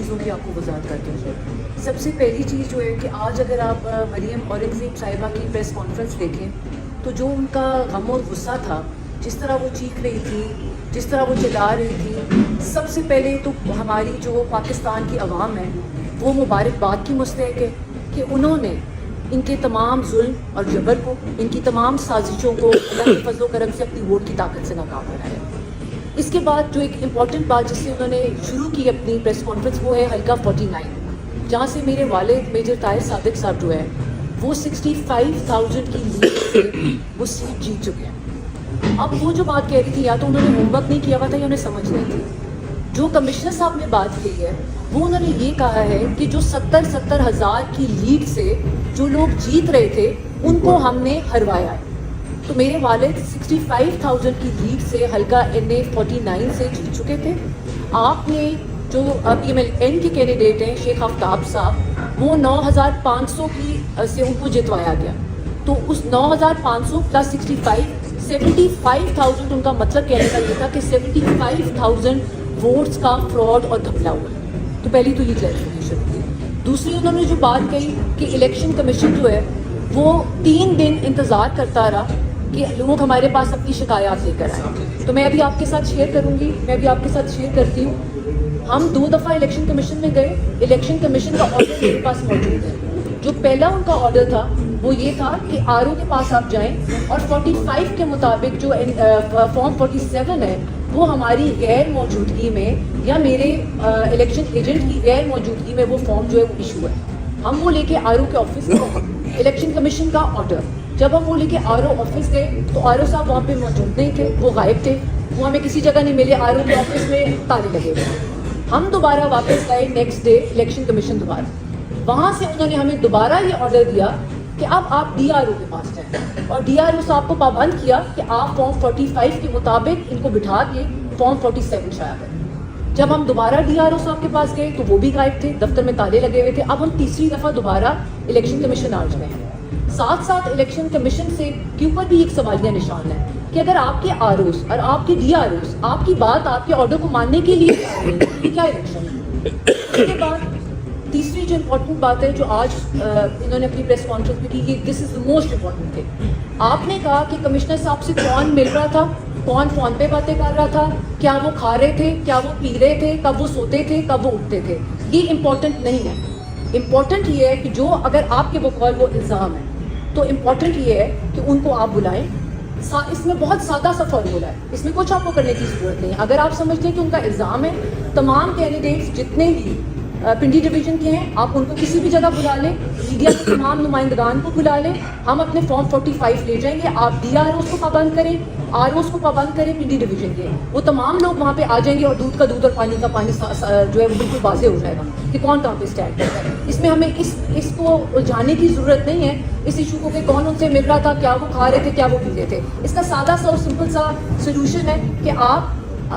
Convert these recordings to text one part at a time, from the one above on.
چیزوں کی آپ کو وضاحت کرتے ہیں. سب سے پہلی چیز جو ہے کہ آج اگر آپ مریم اورنگزیب صاحبہ کی پریس کانفرنس دیکھیں تو جو ان کا غم اور غصہ تھا، جس طرح وہ چیخ رہی تھی، جس طرح وہ چلا رہی تھی، سب سے پہلے تو ہماری جو پاکستان کی عوام ہے وہ مبارکباد کی مستحق ہے کہ انہوں نے ان کے تمام ظلم اور جبر کو، ان کی تمام سازشوں کو اللہ کے فضل و کرم سے اپنی ووٹ کی طاقت سے ناکام بنایا. اس کے بعد جو ایک امپورٹنٹ بات جس سے انہوں نے شروع کی اپنی پریس کانفرنس وہ ہے حلقہ 49، جہاں سے میرے والد میجر طاہر صادق صاحب جو ہے وہ 65,000 کی لیڈ سے وہ سیٹ جیت چکے ہیں. اب وہ جو بات کہہ رہی تھی یا تو انہوں نے ہوم ورک نہیں کیا ہوا تھا یا انہیں سمجھ نہیں تھی. جو کمشنر صاحب نے بات کی ہے وہ انہوں نے یہ کہا ہے کہ جو 70,000 کی لیڈ سے جو لوگ جیت رہے تھے ان کو ہم نے ہروایا ہے. تو میرے والد 65,000 کی لیڈ سے حلقہ NA 49 سے جیت چکے تھے. آپ نے جو اب یہ این کے کینڈیڈیٹ ہیں شیخ آفتاب صاحب، وہ 9,500 کی سے ان کو جتوایا گیا. تو اس 9,500 پلس 75,000 ان کا مطلب کہنے کا یہ تھا کہ 75,000 ووٹس کا فراڈ اور گھپلا ہوا. تو پہلی تو یہ کلیریفیکیشن تھی. دوسری انہوں نے جو بات کہی کہ الیکشن کمیشن جو ہے وہ 3 دن انتظار کرتا رہا کہ لوگ ہمارے پاس اپنی شکایات لے کر آئیں. تو میں ابھی آپ کے ساتھ شیئر کروں گی، میں ابھی آپ کے ساتھ شیئر کرتی ہوں. ہم 2 دفعہ الیکشن کمیشن میں گئے، الیکشن کمیشن کا آرڈر میرے پاس موجود ہے. جو پہلا ان کا آرڈر تھا وہ یہ تھا کہ RO کے پاس آپ جائیں اور 45 کے مطابق جو فارم 47 ہے وہ ہماری غیر موجودگی میں یا میرے الیکشن ایجنٹ کی غیر موجودگی میں وہ فارم جو ہے وہ ایشو ہے. ہم وہ لے کے RO کے آفس میں، الیکشن کمیشن کا آرڈر، جب ہم وہ لے کے RO آفس گئے تو RO صاحب وہاں پہ موجود نہیں تھے، وہ غائب تھے، وہ ہمیں کسی جگہ نہیں ملے. RO کے آفس میں تالے لگے ہوئے. ہم دوبارہ واپس گئے نیکسٹ ڈے الیکشن کمیشن دوبارہ، وہاں سے انہوں نے ہمیں دوبارہ یہ آرڈر دیا کہ اب آپ DRO کے پاس جائیں، اور DRO صاحب کو پابند کیا کہ آپ فارم 45 کے مطابق ان کو بٹھا کے فارم 47 شائع کریں. جب ہم دوبارہ DRO صاحب کے پاس گئے تو وہ بھی غائب تھے، دفتر میں تالے لگے ہوئے تھے. اب ہم تیسری دفعہ دوبارہ الیکشن کمیشن آ گئے ہیں. ساتھ ساتھ الیکشن کمیشن سے کے اوپر بھی ایک سوالیہ نشان ہے کہ اگر آپ کے ROs اور آپ کے DROs آپ کی بات، آپ کے آرڈر کو ماننے کے لیے کیا الیکشن ہے. اس کے بعد تیسری جو امپورٹنٹ بات ہے جو آج انہوں نے اپنی پریس کانفرنس میں کی، دس از دا موسٹ امپورٹنٹ تھنگ. آپ نے کہا کہ کمشنر صاحب سے کون مل رہا تھا، کون فون پہ باتیں کر رہا تھا، کیا وہ کھا رہے تھے، کیا وہ پی رہے تھے، کب وہ سوتے تھے، کب وہ اٹھتے تھے. یہ امپورٹنٹ نہیں ہے. امپورٹنٹ یہ ہے کہ جو اگر آپ کے بقول وہ الزام ہے تو امپورٹنٹ یہ ہے کہ ان کو آپ بلائیں. اس میں بہت سادہ سا فارمولا ہے، اس میں کچھ آپ کو کرنے کی ضرورت نہیں ہے. اگر آپ سمجھتے ہیں کہ ان کا الزام ہے، تمام کینڈیڈیٹس جتنے بھی پنڈی ڈویژن کے ہیں آپ ان کو کسی بھی جگہ بلا لیں، میڈیا کے تمام نمائندگان کو بلا لیں، ہم اپنے فارم 45 لے جائیں گے. آپ DROs کو پابند کریں، ROs کو پابند کریں پنڈی ڈویژن کے، وہ تمام لوگ وہاں پہ آ جائیں گے اور دودھ کا دودھ اور پانی کا پانی جو ہے وہ بالکل واضح ہو جائے گا کہ کون کہاں پہ اسٹینڈ کرتا ہے. اس میں ہمیں اس کو الجھانے کی ضرورت نہیں ہے، اس ایشو کو کہ کون ان سے مل رہا تھا، کیا وہ کھا رہے تھے، کیا وہ پی رہے تھے. اس کا سادہ سا اور سمپل سا سولوشن ہے کہ آپ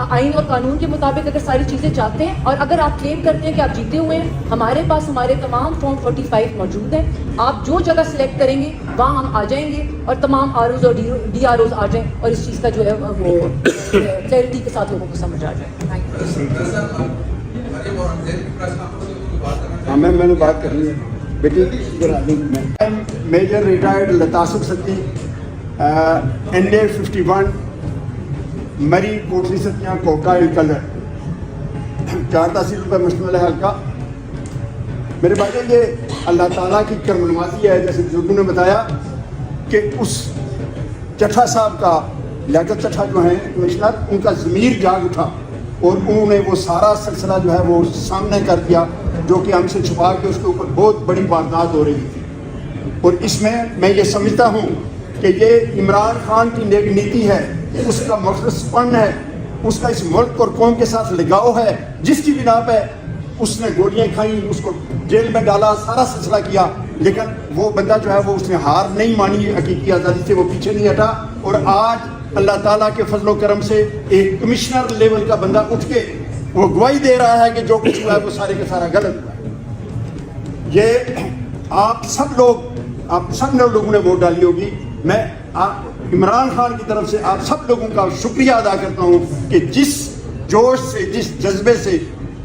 آئین اور قانون کے مطابق اگر ساری چیزیں چاہتے ہیں اور اگر آپ کلیم کرتے ہیں کہ آپ جیتے ہوئے ہیں، ہمارے پاس ہمارے تمام فارم 45 موجود ہیں. آپ جو جگہ سلیکٹ کریں گے وہاں ہم آ جائیں گے اور تمام ROs اور DROs آ جائیں اور اس چیز کا جو ہے وہ کلیئرٹی کے ساتھ لوگوں کو سمجھ آ جائے. ہاں میں نے بات کرنی ہے بیٹی. میجر ریٹائرڈ لطاسب صدیق NA 51 مری کوٹری ستیاں کوکا کلر 4 تحصیل پر مشتمل ہے حلقہ. میرے بھائی یہ اللہ تعالیٰ کی کرم نوازی ہے، جیسے بزرگوں نے بتایا کہ اس چٹھا صاحب کا، لیاقت چٹھا جو ہیں کمشنر، ان کا ضمیر جاگ اٹھا اور انہوں نے وہ سارا سلسلہ جو ہے وہ سامنے کر دیا جو کہ ہم سے چھپا کے اس کے اوپر بہت بڑی واردات ہو رہی تھی. اور اس میں یہ سمجھتا ہوں کہ یہ عمران خان کی نیک نیتی ہے، اس کا مخلص پن ہے، اس کا اس ملک اور قوم کے ساتھ لگاؤ ہے، جس کی بنا پہ اس نے گولیاں کھائیں، اس کو جیل میں ڈالا، سارا سلسلہ کیا. لیکن وہ بندہ جو ہے وہ اس نے ہار نہیں مانی، حقیقی آزادی سے وہ پیچھے نہیں ہٹا. اور آج اللہ تعالیٰ کے فضل و کرم سے ایک کمشنر لیول کا بندہ اٹھ کے وہ گواہی دے رہا ہے کہ جو کچھ ہوا ہے وہ سارے کا سارا غلط ہوا ہے. یہ آپ سب لوگوں نے ووٹ ڈالی ہوگی. میں عمران خان کی طرف سے آپ سب لوگوں کا شکریہ ادا کرتا ہوں کہ جس جوش سے، جس جذبے سے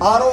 RO